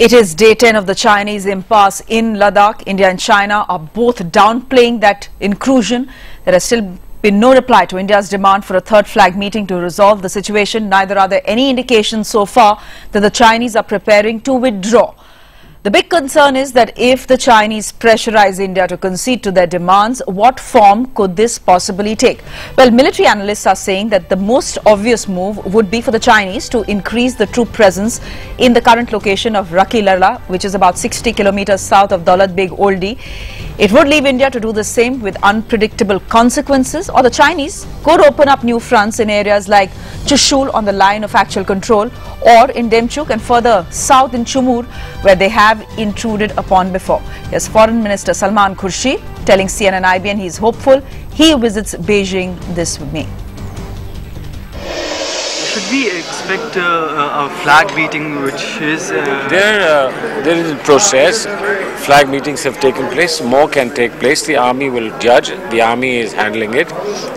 It is day 10 of the Chinese impasse in Ladakh. India and China are both downplaying that incursion. There has still been no reply to India's demand for a third flag meeting to resolve the situation. Neither are there any indications so far that the Chinese are preparing to withdraw. The big concern is that if the Chinese pressurize India to concede to their demands, what form could this possibly take? Well, military analysts are saying that the most obvious move would be for the Chinese to increase the troop presence in the current location of Rakhilarla, which is about 60 kilometers south of Daulat Beg Oldi. It would leave India to do the same with unpredictable consequences, or the Chinese could open up new fronts in areas like Chushul on the line of actual control, or in Demchuk and further south in Chumur, where they have intruded upon before. Here's Foreign Minister Salman Khurshid telling CNN-IBN he is hopeful he visits Beijing this May. Should we expect a flag meeting which is... There is a process. Flag meetings have taken place. More can take place. The army will judge. The army is handling it.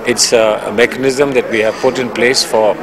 It's a mechanism that we have put in place for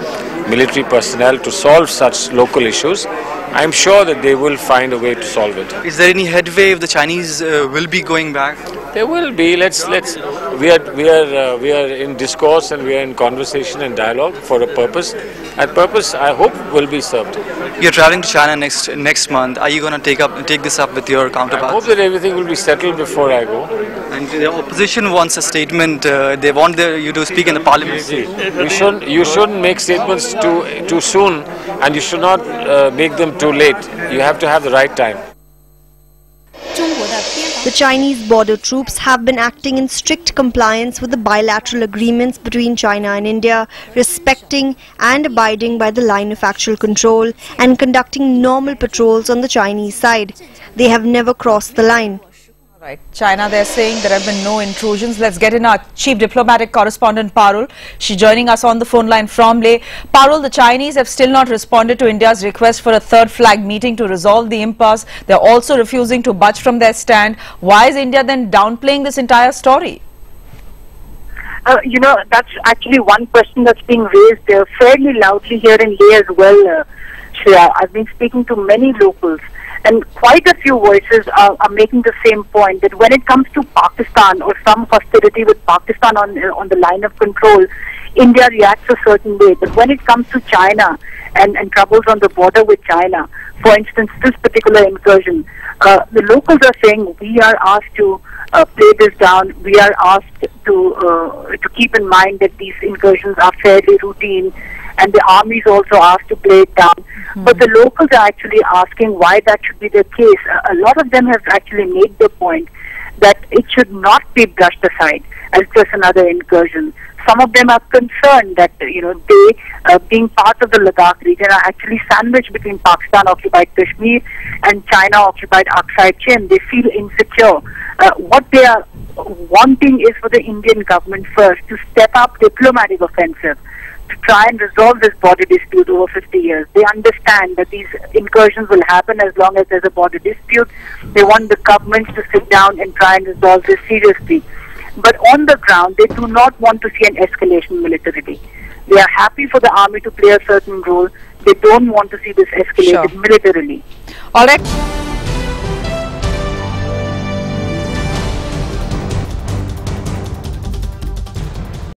military personnel to solve such local issues. I'm sure that they will find a way to solve it. Is there any headway if the Chinese will be going back? There will be. We are in discourse and we are in conversation and dialogue for a purpose. That purpose, I hope, will be served. You're traveling to China next month. Are you going to take this up with your counterparts? I hope that everything will be settled before I go. And the opposition wants a statement. They want you to speak in the parliament. You shouldn't make statements too soon, and you should not make them too late. You have to have the right time. The Chinese border troops have been acting in strict compliance with the bilateral agreements between China and India, respecting and abiding by the line of actual control and conducting normal patrols on the Chinese side. They have never crossed the line. Right. China, they're saying there have been no intrusions. Let's get in our chief diplomatic correspondent, Parul. She's joining us on the phone line from Leh. Parul, the Chinese have still not responded to India's request for a third flag meeting to resolve the impasse. They're also refusing to budge from their stand. Why is India then downplaying this entire story? That's actually one question that's being raised fairly loudly here in Leh as well, Shreya. I've been speaking to many locals, and quite a few voices are making the same point, that when it comes to Pakistan or some hostility with Pakistan on the line of control, India reacts a certain way. But when it comes to China and troubles on the border with China, for instance, this particular incursion, the locals are saying we are asked to play this down. We are asked to keep in mind that these incursions are fairly routine, and the army is also asked to play it down. But the locals are actually asking why that should be the case. A lot of them have actually made the point that it should not be brushed aside as just another incursion. Some of them are concerned that they, being part of the Ladakh region, are actually sandwiched between Pakistan-occupied Kashmir and China-occupied Aksai Chin. They feel insecure. What they are wanting is for the Indian government first to step up diplomatic offensive to try and resolve this border dispute over 50 years. They understand that these incursions will happen as long as there's a border dispute. They want the governments to sit down and try and resolve this seriously. But on the ground, they do not want to see an escalation militarily. They are happy for the army to play a certain role. They don't want to see this escalated militarily. All right.